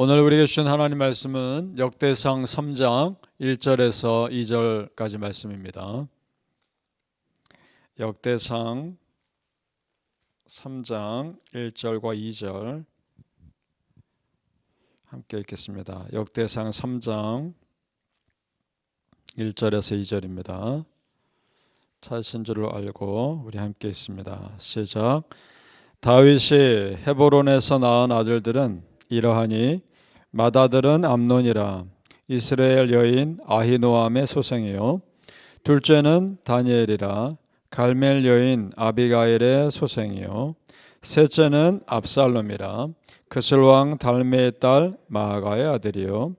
오늘 우리에게 주신 하나님 말씀은 역대상 3장 1절에서 2절까지 말씀입니다. 역대상 3장 1절과 2절 함께 읽겠습니다. 역대상 3장 1절에서 2절입니다. 찾으신 줄을 알고 우리 함께 읽습니다. 시작. 다윗이 헤브론에서 낳은 아들들은 이러하니 맏아들은 암논이라 이스라엘 여인 아히노암의 소생이요 둘째는 다니엘이라 갈멜 여인 아비가일의 소생이요 셋째는 압살롬이라 그슬 왕 달메의 딸 마아가의 아들이요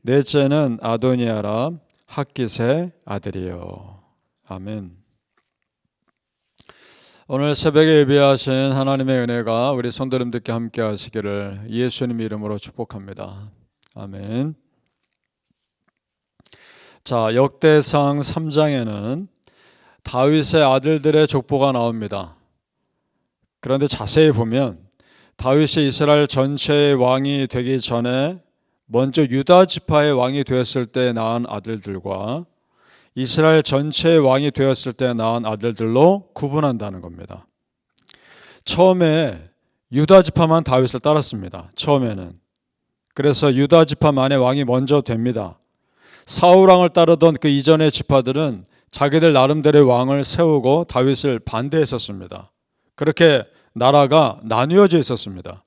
넷째는 아도니아라 학깃의 아들이요. 아멘. 오늘 새벽에 예배하신 하나님의 은혜가 우리 성도님들께 함께 하시기를 예수님 이름으로 축복합니다. 아멘. 자, 역대상 3장에는 다윗의 아들들의 족보가 나옵니다. 그런데 자세히 보면 다윗이 이스라엘 전체의 왕이 되기 전에 먼저 유다 지파의 왕이 되었을 때 낳은 아들들과 이스라엘 전체의 왕이 되었을 때 낳은 아들들로 구분한다는 겁니다. 처음에 유다 지파만 다윗을 따랐습니다. 처음에는. 그래서 유다 지파만의 왕이 먼저 됩니다. 사울 왕을 따르던 그 이전의 지파들은 자기들 나름대로의 왕을 세우고 다윗을 반대했었습니다. 그렇게 나라가 나뉘어져 있었습니다.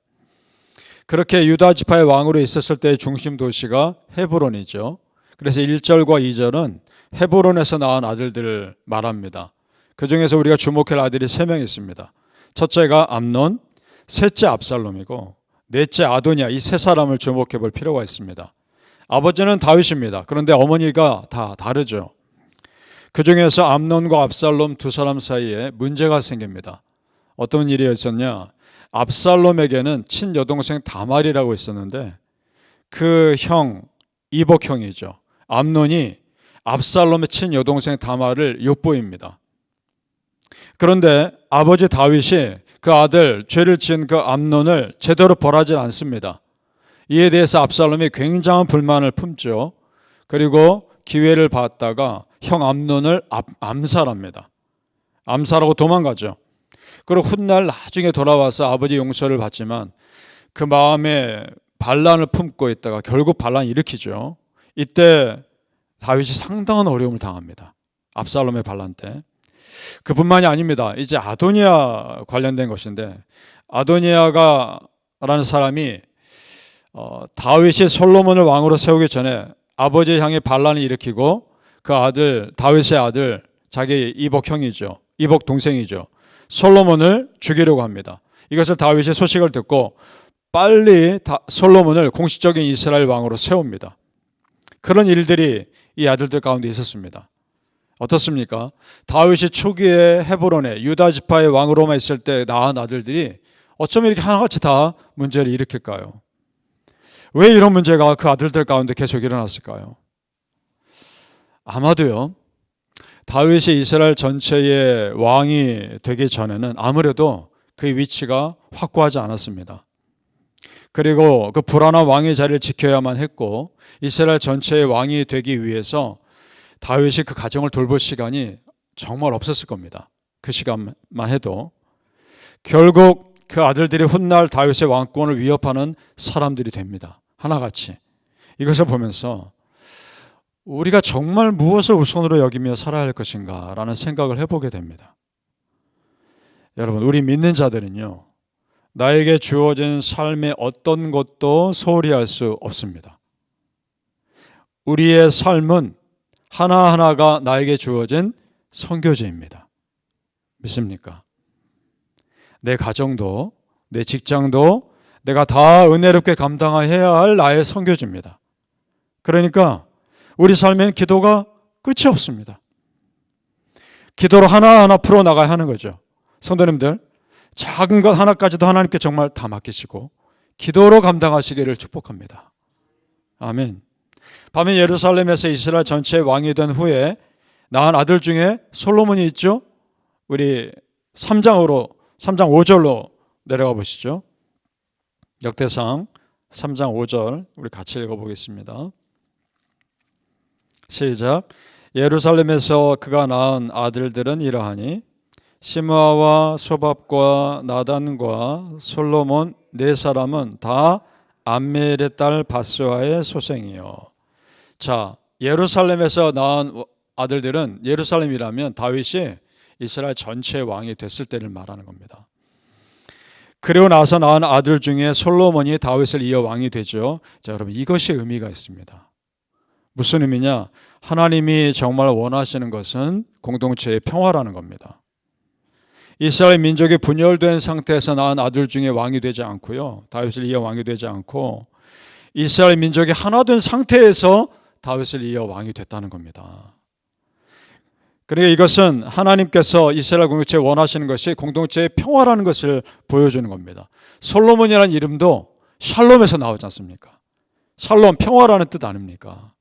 그렇게 유다 지파의 왕으로 있었을 때의 중심 도시가 헤브론이죠. 그래서 1절과 2절은 헤브론에서 낳은 아들들을 말합니다. 그 중에서 우리가 주목할 아들이 3명 있습니다. 첫째가 암논, 셋째 압살롬이고 넷째 아도니아, 이 세 사람을 주목해 볼 필요가 있습니다. 아버지는 다윗입니다. 그런데 어머니가 다 다르죠. 그 중에서 암논과 압살롬 두 사람 사이에 문제가 생깁니다. 어떤 일이 있었냐? 압살롬에게는 친여동생 다말이라고 있었는데 그 형, 이복형이죠. 암논이 압살롬의 친여동생 다말을 엿보입니다. 그런데 아버지 다윗이 그 아들, 죄를 지은 그 암논을 제대로 벌하지 않습니다. 이에 대해서 압살롬이 굉장한 불만을 품죠. 그리고 기회를 받다가 형 암논을 암살합니다. 암살하고 도망가죠. 그리고 훗날 나중에 돌아와서 아버지 용서를 받지만 그 마음에 반란을 품고 있다가 결국 반란을 일으키죠. 이때 다윗이 상당한 어려움을 당합니다. 압살롬의 반란 때. 그뿐만이 아닙니다. 이제 아도니아 관련된 것인데 아도니아라는 사람이 다윗이 솔로몬을 왕으로 세우기 전에 아버지 향해 반란을 일으키고 그 아들, 다윗의 아들, 자기 이복형이죠. 이복 동생이죠. 솔로몬을 죽이려고 합니다. 이것을 다윗이 소식을 듣고 빨리 솔로몬을 공식적인 이스라엘 왕으로 세웁니다. 그런 일들이 이 아들들 가운데 있었습니다. 어떻습니까? 다윗이 초기에 헤브론에 유다 지파의 왕으로만 있을 때 낳은 아들들이 어쩌면 이렇게 하나같이 다 문제를 일으킬까요? 왜 이런 문제가 그 아들들 가운데 계속 일어났을까요? 아마도요, 다윗이 이스라엘 전체의 왕이 되기 전에는 아무래도 그의 위치가 확고하지 않았습니다. 그리고 그 불안한 왕의 자리를 지켜야만 했고 이스라엘 전체의 왕이 되기 위해서 다윗이 그 가정을 돌볼 시간이 정말 없었을 겁니다. 그 시간만 해도. 결국 그 아들들이 훗날 다윗의 왕권을 위협하는 사람들이 됩니다. 하나같이. 이것을 보면서 우리가 정말 무엇을 우선으로 여기며 살아야 할 것인가 라는 생각을 해보게 됩니다. 여러분, 우리 믿는 자들은요, 나에게 주어진 삶의 어떤 것도 소홀히 할 수 없습니다. 우리의 삶은 하나하나가 나에게 주어진 선교지입니다. 믿습니까? 내 가정도, 내 직장도 내가 다 은혜롭게 감당해야 할 나의 선교지입니다. 그러니까 우리 삶엔 기도가 끝이 없습니다. 기도로 하나하나 풀어나가야 하는 거죠. 성도님들, 작은 것 하나까지도 하나님께 정말 다 맡기시고 기도로 감당하시기를 축복합니다. 아멘. 밤에 예루살렘에서 이스라엘 전체의 왕이 된 후에 낳은 아들 중에 솔로몬이 있죠. 우리 3장 5절로 내려가 보시죠. 역대상 3장 5절 우리 같이 읽어보겠습니다. 시작. 예루살렘에서 그가 낳은 아들들은 이러하니 시므아와 소밥과 나단과 솔로몬 네 사람은 다 암미엘의 딸 바스와의 소생이요. 자, 예루살렘에서 낳은 아들들은, 예루살렘이라면 다윗이 이스라엘 전체의 왕이 됐을 때를 말하는 겁니다. 그리고 나서 낳은 아들 중에 솔로몬이 다윗을 이어 왕이 되죠. 자, 여러분, 이것이 의미가 있습니다. 무슨 의미냐? 하나님이 정말 원하시는 것은 공동체의 평화라는 겁니다. 이스라엘 민족이 분열된 상태에서 낳은 아들 중에 왕이 되지 않고요, 다윗을 이어 왕이 되지 않고, 이스라엘 민족이 하나 된 상태에서 다윗을 이어 왕이 됐다는 겁니다. 그러니까 이것은 하나님께서 이스라엘 공동체에 원하시는 것이 공동체의 평화라는 것을 보여주는 겁니다. 솔로몬이라는 이름도 샬롬에서 나오지 않습니까? 샬롬, 평화라는 뜻 아닙니까?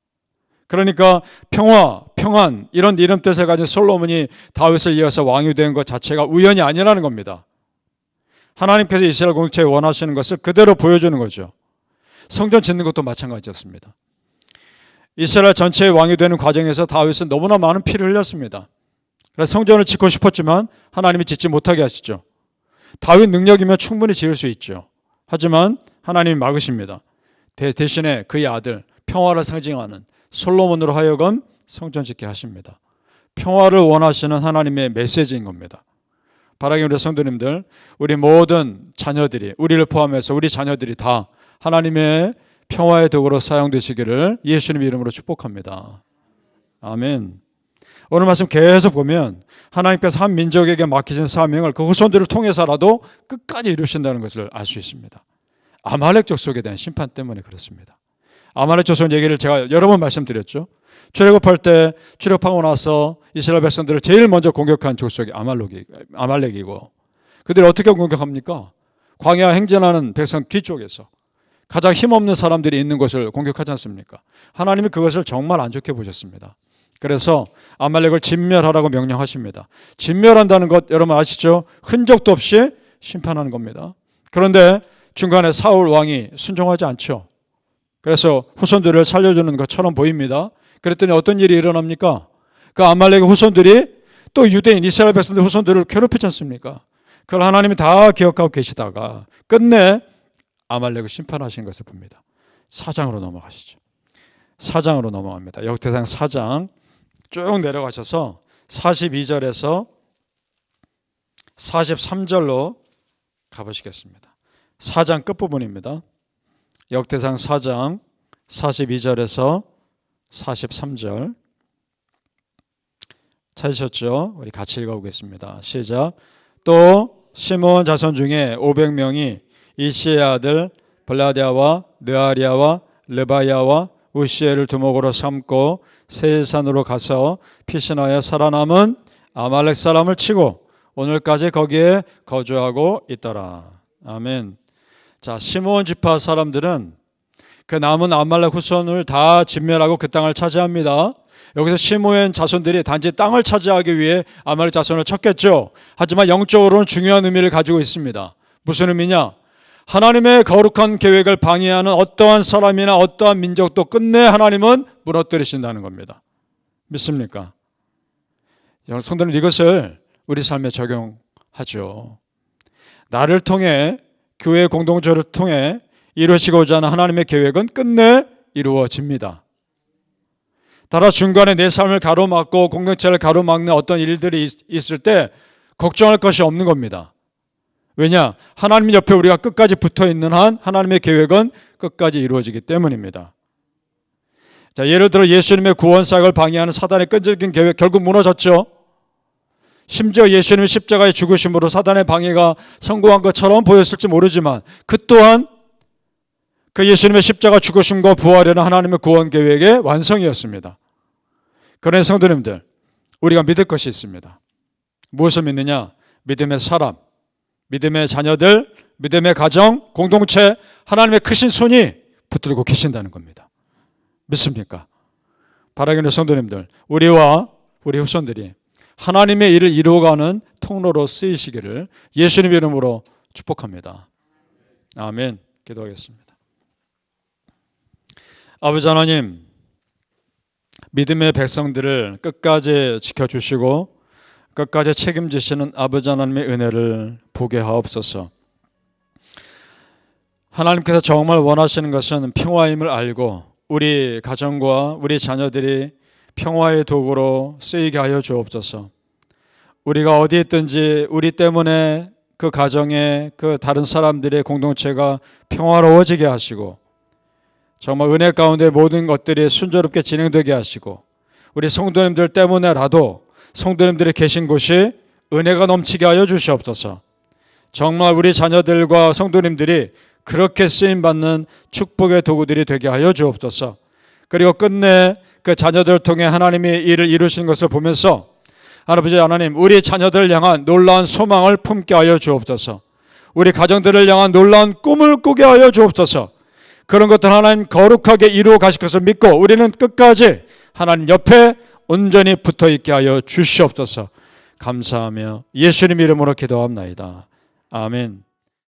그러니까 평화, 평안 이런 이름 뜻을 가진 솔로몬이 다윗을 이어서 왕이 된 것 자체가 우연이 아니라는 겁니다. 하나님께서 이스라엘 공동체에 원하시는 것을 그대로 보여주는 거죠. 성전 짓는 것도 마찬가지였습니다. 이스라엘 전체의 왕이 되는 과정에서 다윗은 너무나 많은 피를 흘렸습니다. 그래서 성전을 짓고 싶었지만 하나님이 짓지 못하게 하시죠. 다윗 능력이면 충분히 지을 수 있죠. 하지만 하나님이 막으십니다. 대신에 그의 아들, 평화를 상징하는 솔로몬으로 하여금 성전 짓게 하십니다. 평화를 원하시는 하나님의 메시지인 겁니다. 바라기 우리 성도님들, 우리 모든 자녀들이, 우리를 포함해서 우리 자녀들이 다 하나님의 평화의 도구로 사용되시기를 예수님 이름으로 축복합니다. 아멘. 오늘 말씀 계속 보면 하나님께서 한 민족에게 맡기신 사명을 그 후손들을 통해서라도 끝까지 이루신다는 것을 알 수 있습니다. 아말렉 족속에 대한 심판 때문에 그렇습니다. 아말렉 족속 얘기를 제가 여러 번 말씀드렸죠. 출애굽할 때 출애굽하고 나서 이스라엘 백성들을 제일 먼저 공격한 족속이 아말렉이고, 그들이 어떻게 공격합니까? 광야 행진하는 백성 뒤쪽에서 가장 힘없는 사람들이 있는 곳을 공격하지 않습니까? 하나님이 그것을 정말 안 좋게 보셨습니다. 그래서 아말렉을 진멸하라고 명령하십니다. 진멸한다는 것 여러분 아시죠? 흔적도 없이 심판하는 겁니다. 그런데 중간에 사울 왕이 순종하지 않죠. 그래서 후손들을 살려주는 것처럼 보입니다. 그랬더니 어떤 일이 일어납니까? 그 아말렉의 후손들이 또 유대인 이스라엘 백성들 후손들을 괴롭히지 않습니까? 그걸 하나님이 다 기억하고 계시다가 끝내 아말렉을 심판하신 것을 봅니다. 4장으로 넘어가시죠. 4장으로 넘어갑니다. 역대상 4장 쭉 내려가셔서 42절에서 43절로 가보시겠습니다. 4장 끝부분입니다. 역대상 4장 42절에서 43절 찾으셨죠? 우리 같이 읽어보겠습니다. 시작. 또 시므온 자손 중에 500명이 이시의 아들 블라디아와 느아리아와 르바야와 우시엘을 두목으로 삼고 세일산으로 가서 피신하여 살아남은 아말렉 사람을 치고 오늘까지 거기에 거주하고 있더라. 아멘. 자, 시므온 지파 사람들은 그 남은 아말렉 후손을 다 진멸하고 그 땅을 차지합니다. 여기서 시므온 자손들이 단지 땅을 차지하기 위해 아말렉 자손을 쳤겠죠. 하지만 영적으로는 중요한 의미를 가지고 있습니다. 무슨 의미냐? 하나님의 거룩한 계획을 방해하는 어떠한 사람이나 어떠한 민족도 끝내 하나님은 무너뜨리신다는 겁니다. 믿습니까? 여러분 성도는 이것을 우리 삶에 적용하죠. 나를 통해 교회 공동체를 통해 이루시고자 하는 하나님의 계획은 끝내 이루어집니다. 따라 중간에 내 삶을 가로막고 공동체를 가로막는 어떤 일들이 있을 때 걱정할 것이 없는 겁니다. 왜냐? 하나님 옆에 우리가 끝까지 붙어있는 한 하나님의 계획은 끝까지 이루어지기 때문입니다. 자, 예를 들어 예수님의 구원 사역을 방해하는 사단의 끈질긴 계획 결국 무너졌죠. 심지어 예수님의 십자가의 죽으심으로 사단의 방해가 성공한 것처럼 보였을지 모르지만 그 또한 그 예수님의 십자가 죽으심과 부활이라는 하나님의 구원 계획의 완성이었습니다. 그런 성도님들, 우리가 믿을 것이 있습니다. 무엇을 믿느냐? 믿음의 사람, 믿음의 자녀들, 믿음의 가정, 공동체, 하나님의 크신 손이 붙들고 계신다는 겁니다. 믿습니까? 바라기는 성도님들, 우리와 우리 후손들이 하나님의 일을 이루어가는 통로로 쓰이시기를 예수님 이름으로 축복합니다. 아멘. 기도하겠습니다. 아버지 하나님, 믿음의 백성들을 끝까지 지켜주시고 끝까지 책임지시는 아버지 하나님의 은혜를 보게 하옵소서. 하나님께서 정말 원하시는 것은 평화임을 알고 우리 가정과 우리 자녀들이 평화의 도구로 쓰이게 하여 주옵소서. 우리가 어디 있든지 우리 때문에 그 가정에 그 다른 사람들의 공동체가 평화로워지게 하시고 정말 은혜 가운데 모든 것들이 순조롭게 진행되게 하시고 우리 성도님들 때문에라도 성도님들이 계신 곳이 은혜가 넘치게 하여 주시옵소서. 정말 우리 자녀들과 성도님들이 그렇게 쓰임받는 축복의 도구들이 되게 하여 주옵소서. 그리고 끝내 그 자녀들을 통해 하나님이 일을 이루신 것을 보면서 아버지 하나님, 우리 자녀들을 향한 놀라운 소망을 품게 하여 주옵소서. 우리 가정들을 향한 놀라운 꿈을 꾸게 하여 주옵소서. 그런 것들 하나님 거룩하게 이루어 가실 것을 믿고 우리는 끝까지 하나님 옆에 온전히 붙어 있게 하여 주시옵소서. 감사하며 예수님 이름으로 기도합나이다. 아멘.